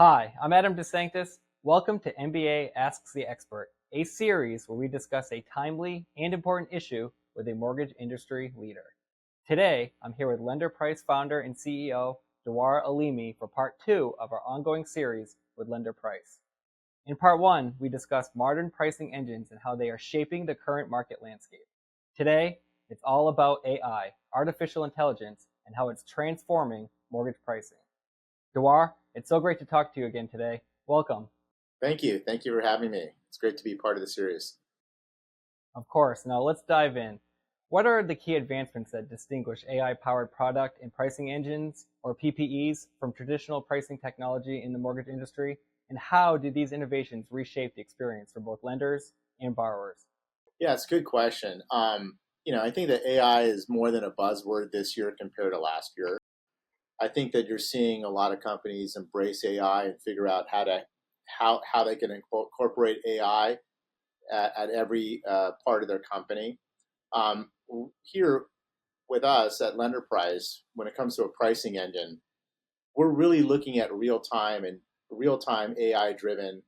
Hi, I'm Adam DeSanctis. Welcome to MBA Asks the Expert, a series where we discuss a timely and important issue with a mortgage industry leader. Today, I'm here with Lender Price founder and CEO Dawar Alimi for part 2 of our ongoing series with Lender Price. In part 1, we discussed modern pricing engines and how they are shaping the current market landscape. Today, it's all about AI, artificial intelligence, and how it's transforming mortgage pricing. Dawar, it's so great to talk to you again today. Welcome. Thank you. Thank you for having me. It's great to be part of the series. Of course. Now let's dive in. What are the key advancements that distinguish AI-powered product and pricing engines, or PPEs, from traditional pricing technology in the mortgage industry? And how do these innovations reshape the experience for both lenders and borrowers? Yeah, it's a good question. I think that AI is more than a buzzword this year compared to last year. I think that you're seeing a lot of companies embrace AI and figure out how they can incorporate AI at every part of their company. Here with us at Lender Price, when it comes to a pricing engine, we're really looking at real-time AI-driven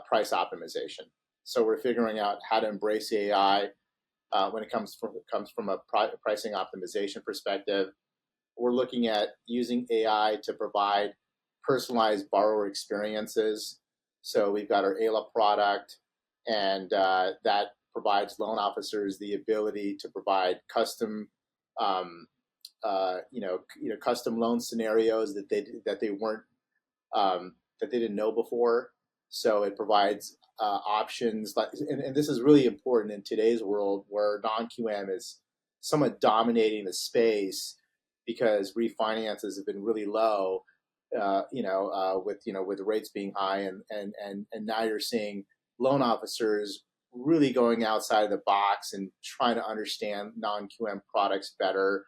price optimization. So we're figuring out how to embrace AI when it comes from a pricing optimization perspective. We're looking at using AI to provide personalized borrower experiences. So we've got our ALA product, and that provides loan officers the ability to provide custom, custom loan scenarios that they weren't that they didn't know before. So it provides options, and this is really important in today's world where non-QM is somewhat dominating the space because refinances have been really low, with rates being high, and now you're seeing loan officers really going outside of the box and trying to understand non-QM products better,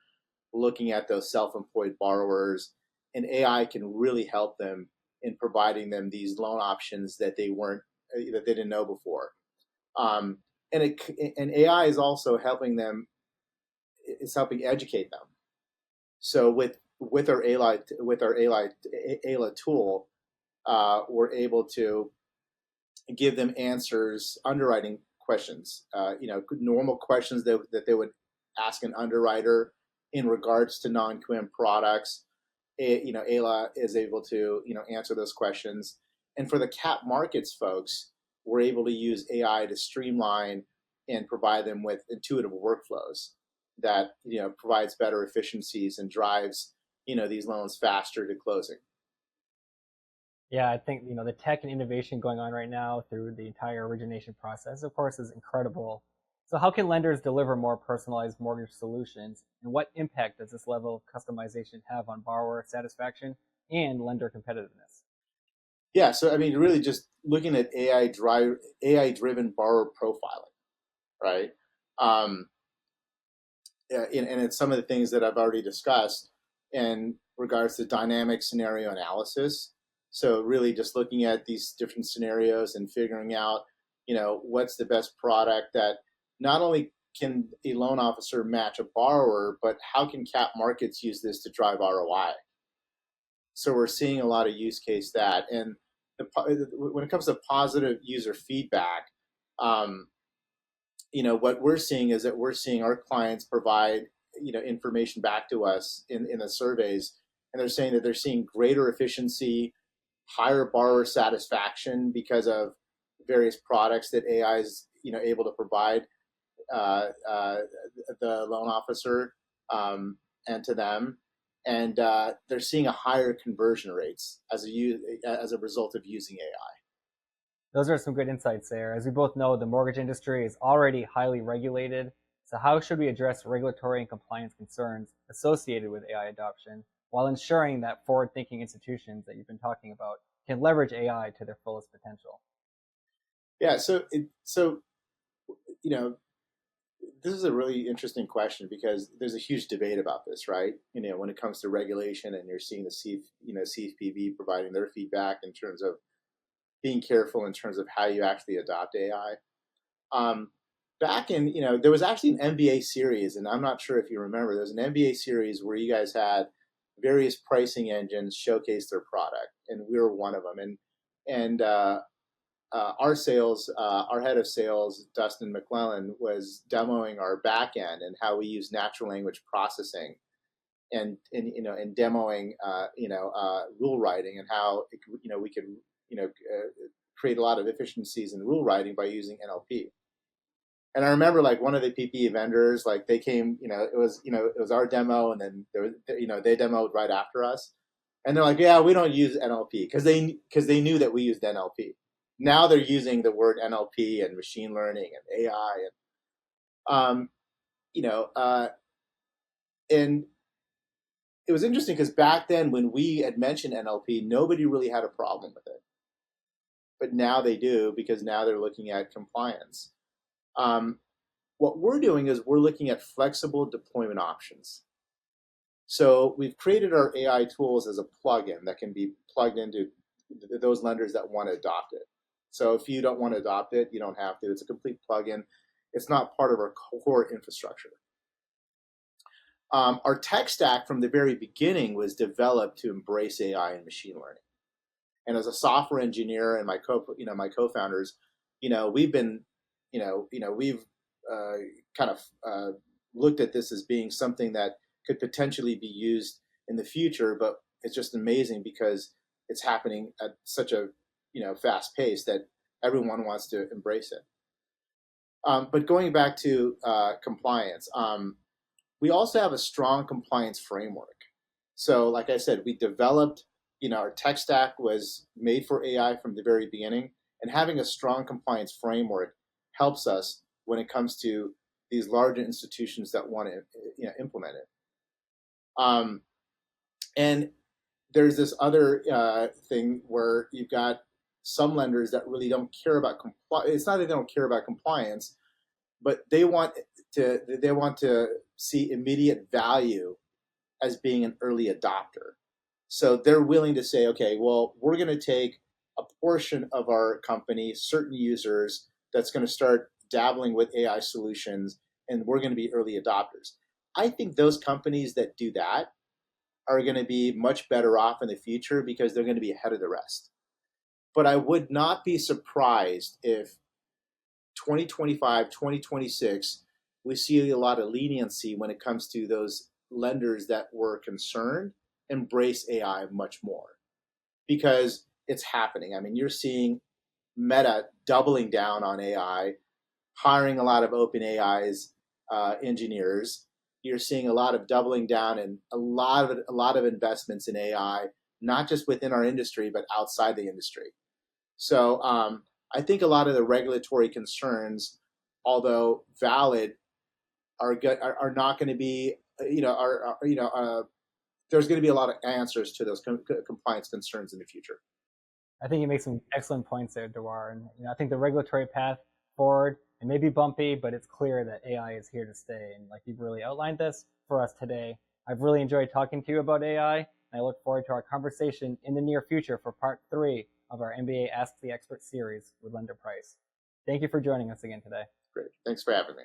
looking at those self-employed borrowers, and AI can really help them in providing them these loan options that they didn't know before. And AI is also helping them. It's helping educate them. So with our ALA tool, we're able to give them answers, underwriting questions, normal questions that they would ask an underwriter in regards to non-QM products. ALA is able to answer those questions. And for the cap markets folks, we're able to use AI to streamline and provide them with intuitive workflows that provides better efficiencies and drives these loans faster to closing. Yeah, I think the tech and innovation going on right now through the entire origination process, of course, is incredible. So how can lenders deliver more personalized mortgage solutions, and what impact does this level of customization have on borrower satisfaction and lender competitiveness? Yeah, so I mean, really just looking at AI-driven borrower profiling, right? And it's some of the things that I've already discussed in regards to dynamic scenario analysis. So really just looking at these different scenarios and figuring out, what's the best product that not only can a loan officer match a borrower, but how can cap markets use this to drive ROI? So we're seeing a lot of use case that. And when it comes to positive user feedback, what we're seeing is that we're seeing our clients provide, information back to us in the surveys, and they're saying that they're seeing greater efficiency, higher borrower satisfaction because of various products that AI is, able to provide the loan officer and to them, and they're seeing a higher conversion rates as a result of using AI. Those are some good insights there. As we both know, the mortgage industry is already highly regulated. So how should we address regulatory and compliance concerns associated with AI adoption while ensuring that forward-thinking institutions that you've been talking about can leverage AI to their fullest potential? Yeah, so this is a really interesting question because there's a huge debate about this, right? When it comes to regulation, and you're seeing the CFPB providing their feedback in terms of being careful in terms of how you actually adopt AI. Back in, there was actually an MBA series, and I'm not sure if you remember, there was an MBA series where you guys had various pricing engines showcase their product, and we were one of them. And our head of sales, Dustin McClellan, was demoing our back end and how we use natural language processing and demoing rule writing, and how we could create a lot of efficiencies in rule writing by using NLP. And I remember like one of the PPE vendors, like they came, it was our demo, and then they demoed right after us, and they're like, yeah, we don't use NLP, because they knew that we used NLP. Now they're using the word NLP and machine learning and AI, and it was interesting because back then when we had mentioned NLP, nobody really had a problem with it, but now they do, because now they're looking at compliance. What we're doing is we're looking at flexible deployment options. So we've created our AI tools as a plugin that can be plugged into those lenders that want to adopt it. So if you don't want to adopt it, you don't have to. It's a complete plugin. It's not part of our core infrastructure. Our tech stack from the very beginning was developed to embrace AI and machine learning. And as a software engineer and my co-founders, we've been, we've kind of looked at this as being something that could potentially be used in the future, but it's just amazing because it's happening at such a fast pace that everyone wants to embrace it. But going back to compliance, we also have a strong compliance framework. So like I said, we developed, our tech stack was made for AI from the very beginning, and having a strong compliance framework helps us when it comes to these larger institutions that want to implement it. And there's this other thing where you've got some lenders that really don't care about compliance. It's not that they don't care about compliance, but they want to see immediate value as being an early adopter. So they're willing to say, okay, well, we're going to take a portion of our company, certain users, that's going to start dabbling with AI solutions, and we're going to be early adopters. I think those companies that do that are going to be much better off in the future because they're going to be ahead of the rest. But I would not be surprised if 2025, 2026, we see a lot of leniency when it comes to those lenders that were concerned embrace AI much more, because it's happening. I mean, you're seeing Meta doubling down on AI, hiring a lot of OpenAI's engineers. You're seeing a lot of doubling down and a lot of investments in AI, not just within our industry, but outside the industry. So I think a lot of the regulatory concerns, although valid, are not going to be, there's going to be a lot of answers to those compliance concerns in the future. I think you make some excellent points there, Dawar. And I think the regulatory path forward, it may be bumpy, but it's clear that AI is here to stay. And like you've really outlined this for us today. I've really enjoyed talking to you about AI, and I look forward to our conversation in the near future for part 3 of our MBA Asks the Expert series with Lender Price. Thank you for joining us again today. Great. Thanks for having me.